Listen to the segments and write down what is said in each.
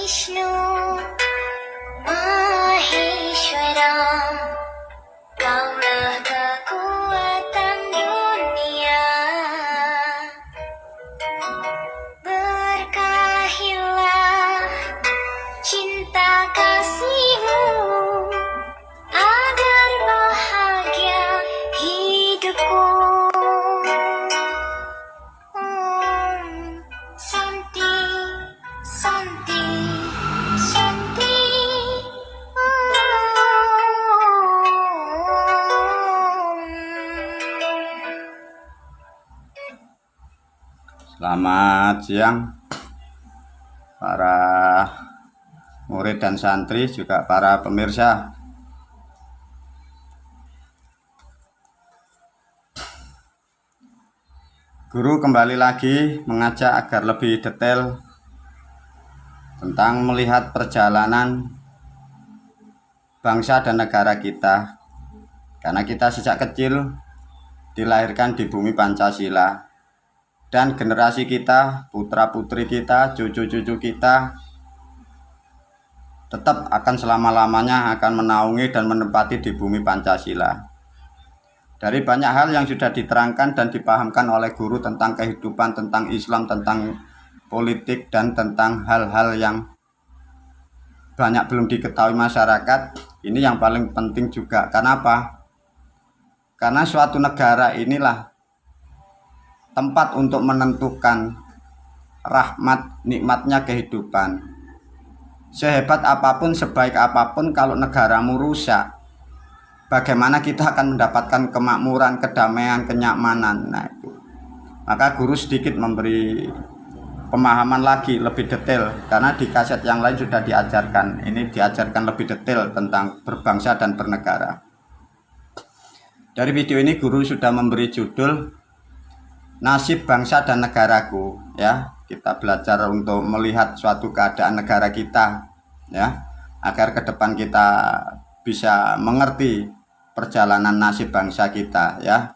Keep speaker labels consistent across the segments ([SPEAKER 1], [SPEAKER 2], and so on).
[SPEAKER 1] Vishnu Maheshwara Kaulah kekuatan dunia Berkahilah cinta kasihmu Agar bahagia hidupku Santi, Santi, Santi
[SPEAKER 2] Selamat siang para murid dan santri, juga para pemirsa. Guru kembali lagi mengajak agar lebih detail tentang melihat perjalanan bangsa dan negara kita. Karena kita sejak kecil dilahirkan di bumi Pancasila. Dan generasi kita, putra-putri kita, cucu-cucu kita tetap akan selama-lamanya akan menaungi dan menempati di bumi Pancasila. Dari banyak hal yang sudah diterangkan dan dipahamkan oleh guru tentang kehidupan, tentang Islam, tentang politik, dan tentang hal-hal yang banyak belum diketahui masyarakat. Ini yang paling penting juga. Kenapa? Karena suatu negara inilah tempat untuk menentukan rahmat nikmatnya kehidupan. Sehebat apapun, sebaik apapun, kalau negaramu rusak, bagaimana kita akan mendapatkan kemakmuran, kedamaian, kenyamanan? Nah itu. Maka guru sedikit memberi pemahaman lagi lebih detail, karena di kaset yang lain sudah diajarkan. Ini diajarkan lebih detail tentang berbangsa dan bernegara. Dari video ini guru sudah memberi judul Nasib Bangsa dan Negaraku, ya. Kita belajar untuk melihat suatu keadaan negara kita, ya, agar ke depan kita bisa mengerti perjalanan nasib bangsa kita, ya.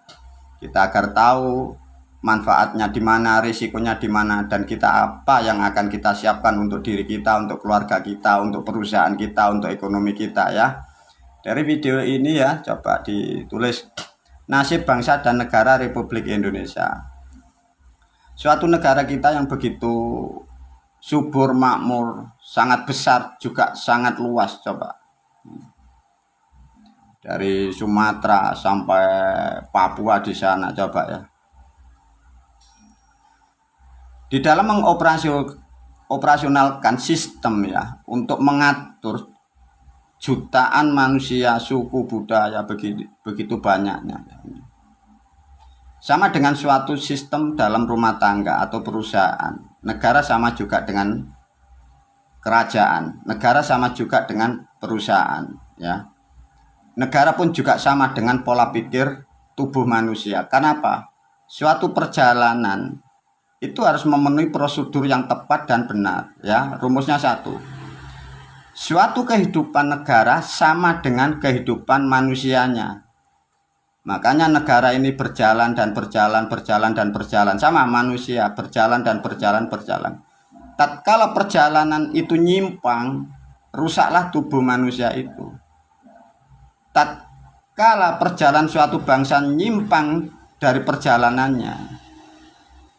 [SPEAKER 2] Kita agar tahu manfaatnya di mana, risikonya di mana, dan kita apa yang akan kita siapkan untuk diri kita, untuk keluarga kita, untuk perusahaan kita, untuk ekonomi kita, ya. Dari video ini, ya, coba ditulis nasib bangsa dan negara Republik Indonesia. Suatu negara kita yang begitu subur, makmur, sangat besar, juga sangat luas. Coba dari Sumatera sampai Papua di sana, coba ya. Di dalam mengoperasionalkan sistem, ya, untuk mengatur jutaan manusia, suku, budaya begitu banyaknya. Sama dengan suatu sistem dalam rumah tangga atau perusahaan. Negara sama juga dengan kerajaan. Negara sama juga dengan perusahaan, ya. Negara pun juga sama dengan pola pikir tubuh manusia. Kenapa? Suatu perjalanan itu harus memenuhi prosedur yang tepat dan benar, ya. Rumusnya satu. Suatu kehidupan negara sama dengan kehidupan manusianya. Makanya negara ini berjalan dan berjalan, berjalan dan berjalan. Sama manusia, berjalan dan berjalan, berjalan. Tatkala perjalanan itu nyimpang, rusaklah tubuh manusia itu. Tatkala perjalanan suatu bangsa nyimpang dari perjalanannya,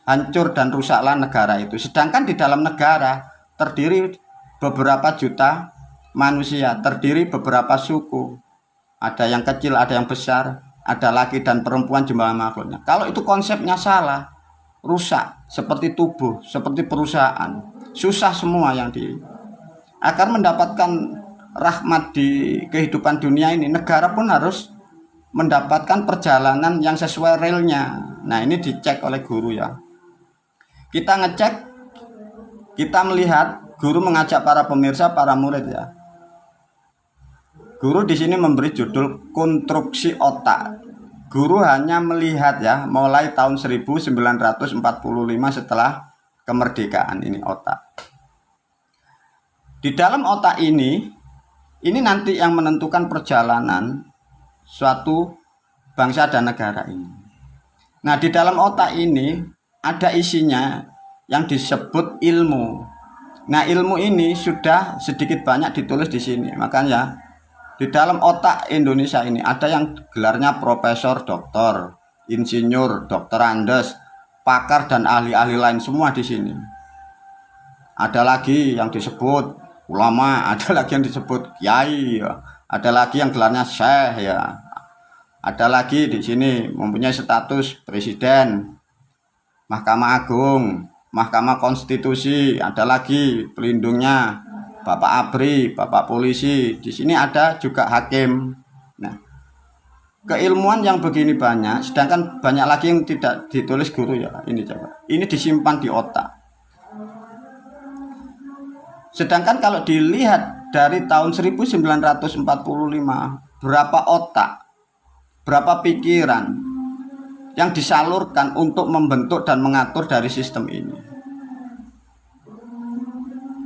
[SPEAKER 2] hancur dan rusaklah negara itu. Sedangkan di dalam negara terdiri beberapa juta manusia, terdiri beberapa suku. Ada yang kecil, ada yang besar, ada laki dan perempuan jumlah makhluknya. Kalau itu konsepnya salah, rusak, seperti tubuh, seperti perusahaan, susah semua yang agar mendapatkan rahmat di kehidupan dunia ini, negara pun harus mendapatkan perjalanan yang sesuai relnya. Nah, ini dicek oleh guru, ya. Kita ngecek, kita melihat, guru mengajak para pemirsa, para murid, ya. Guru di sini memberi judul konstruksi otak. Guru hanya melihat, ya, mulai tahun 1945 setelah kemerdekaan, ini otak. Di dalam otak ini nanti yang menentukan perjalanan suatu bangsa dan negara ini. Nah, di dalam otak ini ada isinya yang disebut ilmu. Nah, ilmu ini sudah sedikit banyak ditulis di sini. Makanya di dalam otak Indonesia ini ada yang gelarnya profesor, doktor, insinyur, dokter Andes, pakar dan ahli-ahli lain semua di sini. Ada lagi yang disebut ulama, ada lagi yang disebut kiai, ya. Ada lagi yang gelarnya syekh, ya. Ada lagi di sini mempunyai status presiden, Mahkamah Agung, Mahkamah Konstitusi, ada lagi pelindungnya Bapak ABRI, Bapak polisi. Di sini ada juga hakim. Nah, keilmuan yang begini banyak, sedangkan banyak lagi yang tidak ditulis guru ya. Ini coba. Ini disimpan di otak. Sedangkan kalau dilihat dari tahun 1945, berapa otak, berapa pikiran yang disalurkan untuk membentuk dan mengatur dari sistem ini.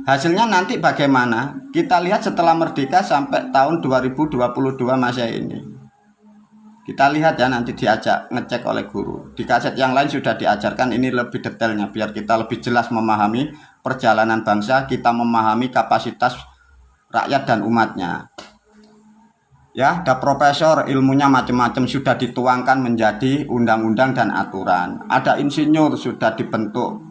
[SPEAKER 2] Hasilnya nanti bagaimana? Kita lihat setelah merdeka sampai tahun 2022 Masehi ini. Kita lihat ya, nanti diajak ngecek oleh guru. Di kaset yang lain sudah diajarkan ini lebih detailnya biar kita lebih jelas memahami perjalanan bangsa, kita memahami kapasitas rakyat dan umatnya. Ya, ada profesor, ilmunya macam-macam sudah dituangkan menjadi undang-undang dan aturan. Ada insinyur sudah dibentuk,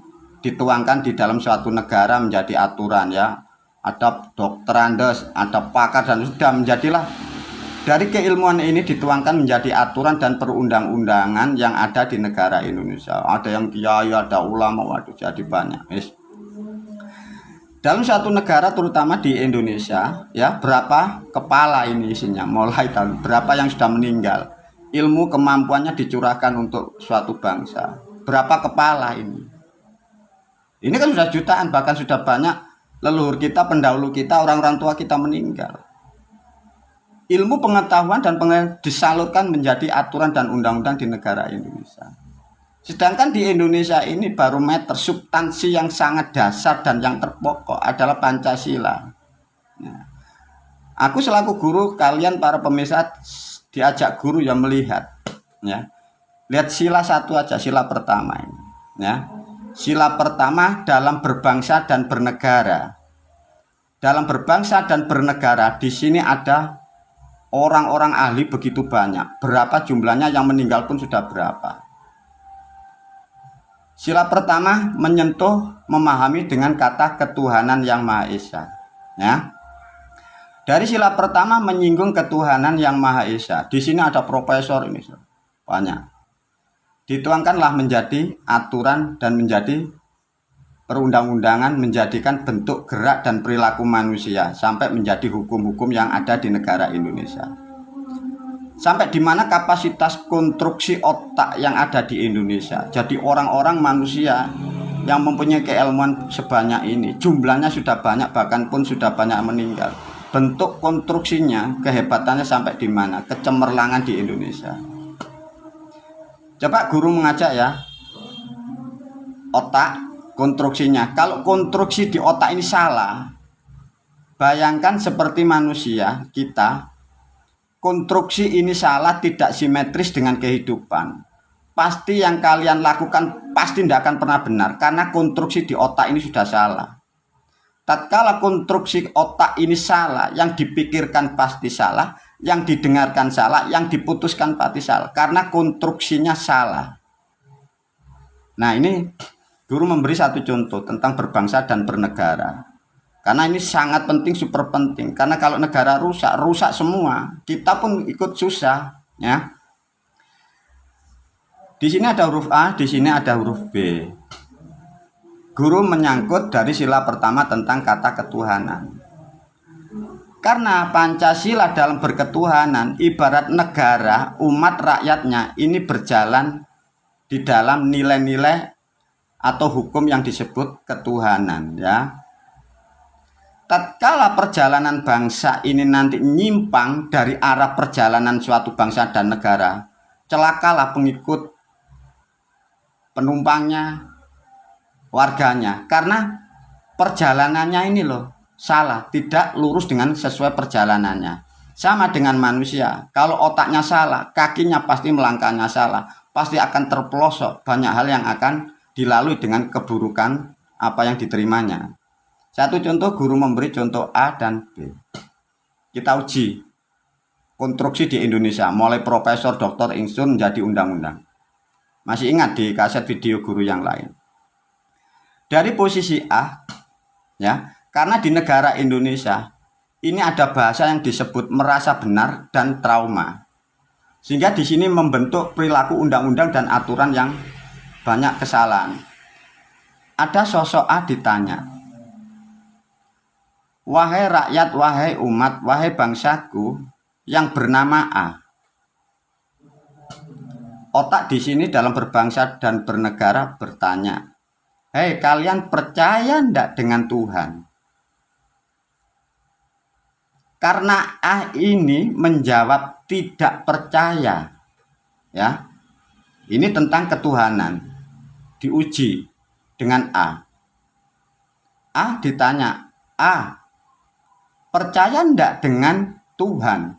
[SPEAKER 2] dituangkan di dalam suatu negara menjadi aturan ya. Ada dokter Andes, ada pakar dan sudah menjadilah dari keilmuan ini dituangkan menjadi aturan dan perundang-undangan yang ada di negara Indonesia. Ada yang kiai, ada ulama, waduh jadi banyak. Dalam suatu negara terutama di Indonesia ya, berapa kepala ini isinya, mulai tahun berapa yang sudah meninggal, ilmu kemampuannya dicurahkan untuk suatu bangsa, berapa kepala ini kan sudah jutaan, bahkan sudah banyak leluhur kita, pendahulu kita, orang-orang tua kita meninggal. Ilmu pengetahuan dan disalurkan menjadi aturan dan undang-undang di negara Indonesia. Sedangkan di Indonesia ini barometer substansi yang sangat dasar dan yang terpokok adalah Pancasila. Nah, aku selaku guru, kalian para pemirsa diajak guru yang melihat, ya. Lihat sila satu aja, sila pertama ini, ya. Sila pertama dalam berbangsa dan bernegara. Dalam berbangsa dan bernegara di sini ada orang-orang ahli begitu banyak. Berapa jumlahnya, yang meninggal pun sudah berapa. Sila pertama menyentuh, memahami dengan kata ketuhanan yang Maha Esa. Ya. Dari sila pertama menyinggung ketuhanan yang Maha Esa. Di sini ada profesor ini banyak. Dituangkanlah menjadi aturan dan menjadi perundang-undangan, menjadikan bentuk gerak dan perilaku manusia sampai menjadi hukum-hukum yang ada di negara Indonesia. Sampai di mana kapasitas konstruksi otak yang ada di Indonesia. Jadi orang-orang manusia yang mempunyai keilmuan sebanyak ini, jumlahnya sudah banyak, bahkan pun sudah banyak meninggal. Bentuk konstruksinya, kehebatannya sampai di mana, kecemerlangan di Indonesia. Coba guru mengajak ya, otak, konstruksinya. Kalau konstruksi di otak ini salah, bayangkan seperti manusia kita, konstruksi ini salah, tidak simetris dengan kehidupan. Pasti yang kalian lakukan pasti tidak akan pernah benar, karena konstruksi di otak ini sudah salah. Tatkala konstruksi otak ini salah, yang dipikirkan pasti salah, yang didengarkan salah, yang diputuskan pasti salah, karena konstruksinya salah. Nah, ini guru memberi satu contoh tentang berbangsa dan bernegara. Karena ini sangat penting, super penting. Karena kalau negara rusak, rusak semua. Kita pun ikut susah, ya. Di sini ada huruf A, di sini ada huruf B. Guru menyangkut dari sila pertama tentang kata ketuhanan. Karena Pancasila dalam berketuhanan ibarat negara, umat rakyatnya ini berjalan di dalam nilai-nilai atau hukum yang disebut ketuhanan, ya. Tatkala perjalanan bangsa ini nanti nyimpang dari arah perjalanan suatu bangsa dan negara, celakalah pengikut, penumpangnya, warganya, karena perjalanannya ini loh salah, tidak lurus dengan sesuai perjalanannya. Sama dengan manusia, kalau otaknya salah, kakinya pasti melangkahnya salah, pasti akan terpelosok, banyak hal yang akan dilalui dengan keburukan apa yang diterimanya. Satu contoh, guru memberi contoh A dan B. Kita uji konstruksi di Indonesia, mulai profesor, doktor, insur menjadi undang-undang. Masih ingat di kaset video guru yang lain. Dari posisi A, ya, karena di negara Indonesia ini ada bahasa yang disebut merasa benar dan trauma. Sehingga di sini membentuk perilaku undang-undang dan aturan yang banyak kesalahan. Ada sosok A ditanya, "Wahai rakyat, wahai umat, wahai bangsaku yang bernama A." Otak di sini dalam berbangsa dan bernegara bertanya, "Hei, kalian percaya ndak dengan Tuhan?" Karena A ini menjawab tidak percaya, ya. Ini tentang ketuhanan. Diuji dengan A. A ditanya, "A, percaya ndak dengan Tuhan?"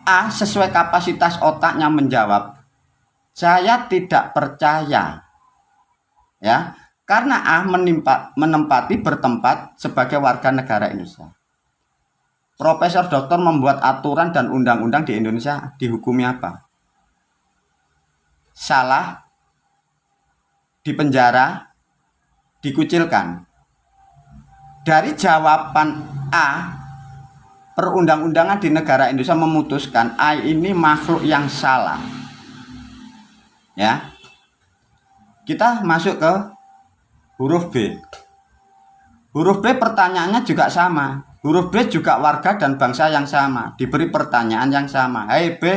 [SPEAKER 2] A sesuai kapasitas otaknya menjawab, "Saya tidak percaya." Ya, karena A menempati bertempat sebagai warga negara Indonesia. Profesor doktor membuat aturan dan undang-undang di Indonesia dihukumi apa? Salah, dipenjara, dikucilkan. Dari jawaban A, perundang-undangan di negara Indonesia memutuskan A ini makhluk yang salah. Ya. Kita masuk ke huruf B. Huruf B pertanyaannya juga sama. Huruf B juga warga dan bangsa yang sama, diberi pertanyaan yang sama. "Hei B,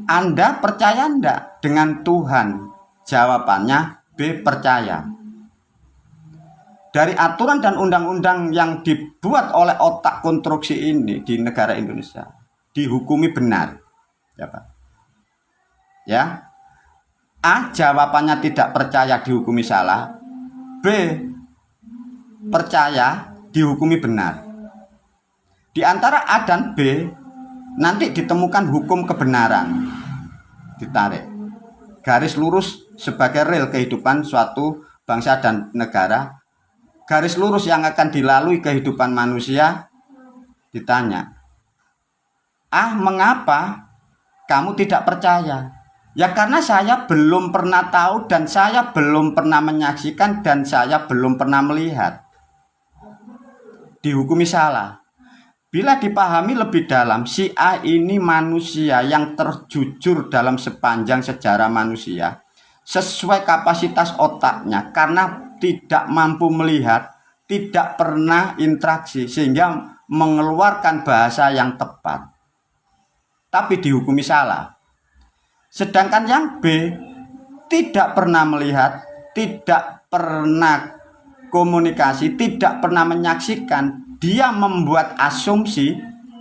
[SPEAKER 2] Anda percaya enggak dengan Tuhan?" Jawabannya B, percaya. Dari aturan dan undang-undang yang dibuat oleh otak konstruksi ini di negara Indonesia, dihukumi benar. Ya, Pak. Ya. A jawabannya tidak percaya, dihukumi salah. B percaya, dihukumi benar. Di antara A dan B nanti ditemukan hukum kebenaran. Ditarik garis lurus sebagai rel kehidupan suatu bangsa dan negara. Garis lurus yang akan dilalui kehidupan manusia. Ditanya, "Ah, mengapa kamu tidak percaya?" "Ya karena saya belum pernah tahu dan saya belum pernah menyaksikan dan saya belum pernah melihat." Dihukumi salah. Bila dipahami lebih dalam, si A ini manusia yang terjujur dalam sepanjang sejarah manusia, sesuai kapasitas otaknya, karena tidak mampu melihat, tidak pernah interaksi, sehingga mengeluarkan bahasa yang tepat. Tapi dihukumi salah. Sedangkan yang B tidak pernah melihat, tidak pernah komunikasi, tidak pernah menyaksikan, dia membuat asumsi,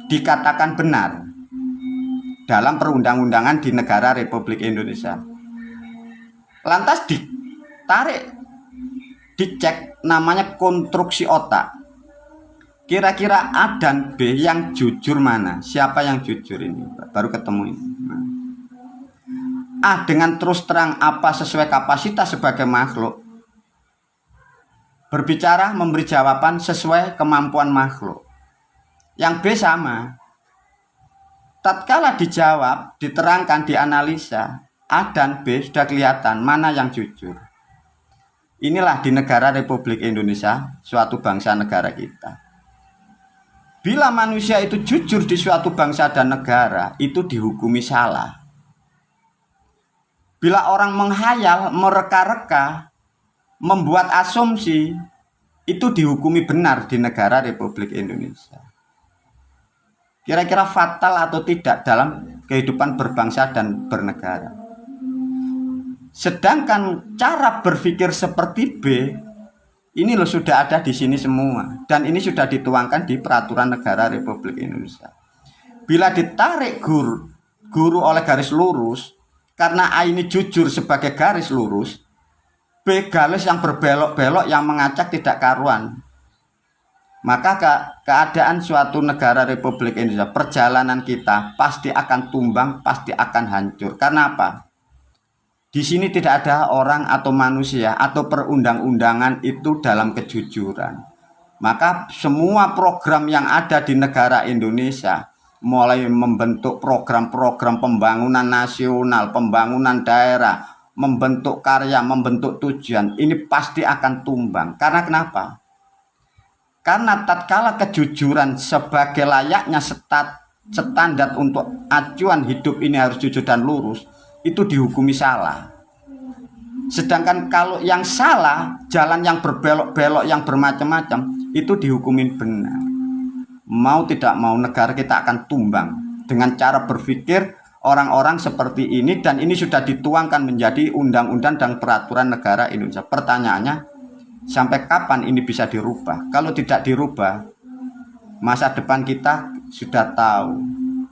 [SPEAKER 2] dikatakan benar dalam perundang-undangan di negara Republik Indonesia. Lantas ditarik, dicek, namanya konstruksi otak. Kira-kira A dan B yang jujur mana? Siapa yang jujur ini? Baru ketemu ini. A dengan terus terang apa sesuai kapasitas sebagai makhluk, berbicara, memberi jawaban sesuai kemampuan makhluk. Yang B sama. Tatkala dijawab, diterangkan, dianalisa, A dan B sudah kelihatan mana yang jujur. Inilah di negara Republik Indonesia, suatu bangsa negara kita. Bila manusia itu jujur di suatu bangsa dan negara, itu dihukumi salah. Bila orang menghayal, mereka-reka, membuat asumsi, itu dihukumi benar di negara Republik Indonesia. Kira-kira fatal atau tidak dalam kehidupan berbangsa dan bernegara. Sedangkan cara berpikir seperti B, ini loh sudah ada di sini semua. Dan ini sudah dituangkan di Peraturan Negara Republik Indonesia. Bila ditarik guru oleh garis lurus, karena A ini jujur sebagai garis lurus, B garis yang berbelok-belok yang mengacak tidak karuan. Maka keadaan suatu negara Republik Indonesia, perjalanan kita pasti akan tumbang, pasti akan hancur. Karena apa? Di sini tidak ada orang atau manusia atau perundang-undangan itu dalam kejujuran. Maka semua program yang ada di negara Indonesia, mulai membentuk program-program pembangunan nasional, pembangunan daerah, membentuk karya, membentuk tujuan, ini pasti akan tumbang. Karena kenapa? Karena tatkala kejujuran sebagai layaknya standar untuk acuan hidup ini harus jujur dan lurus, itu dihukumi salah. Sedangkan kalau yang salah, jalan yang berbelok-belok, yang bermacam-macam, itu dihukumin benar. Mau tidak mau negara kita akan tumbang dengan cara berpikir orang-orang seperti ini, dan ini sudah dituangkan menjadi undang-undang dan peraturan negara Indonesia. Pertanyaannya, sampai kapan ini bisa dirubah? Kalau tidak dirubah, masa depan kita sudah tahu.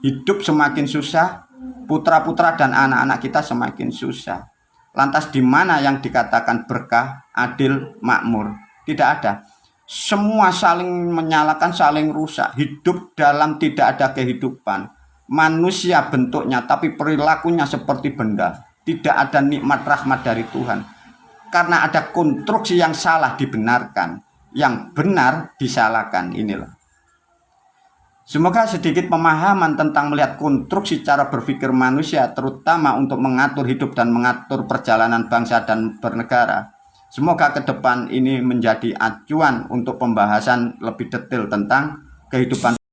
[SPEAKER 2] Hidup semakin susah, putra-putra dan anak-anak kita semakin susah. Lantas di mana yang dikatakan berkah, adil, makmur? Tidak ada. Semua saling menyalahkan, saling rusak. Hidup dalam tidak ada kehidupan. Manusia bentuknya, tapi perilakunya seperti benda. Tidak ada nikmat rahmat dari Tuhan. Karena ada konstruksi yang salah dibenarkan, yang benar disalahkan. Inilah. Semoga sedikit pemahaman tentang melihat konstruksi cara berpikir manusia, terutama untuk mengatur hidup dan mengatur perjalanan bangsa dan bernegara. Semoga ke depan ini menjadi acuan untuk pembahasan lebih detail tentang kehidupan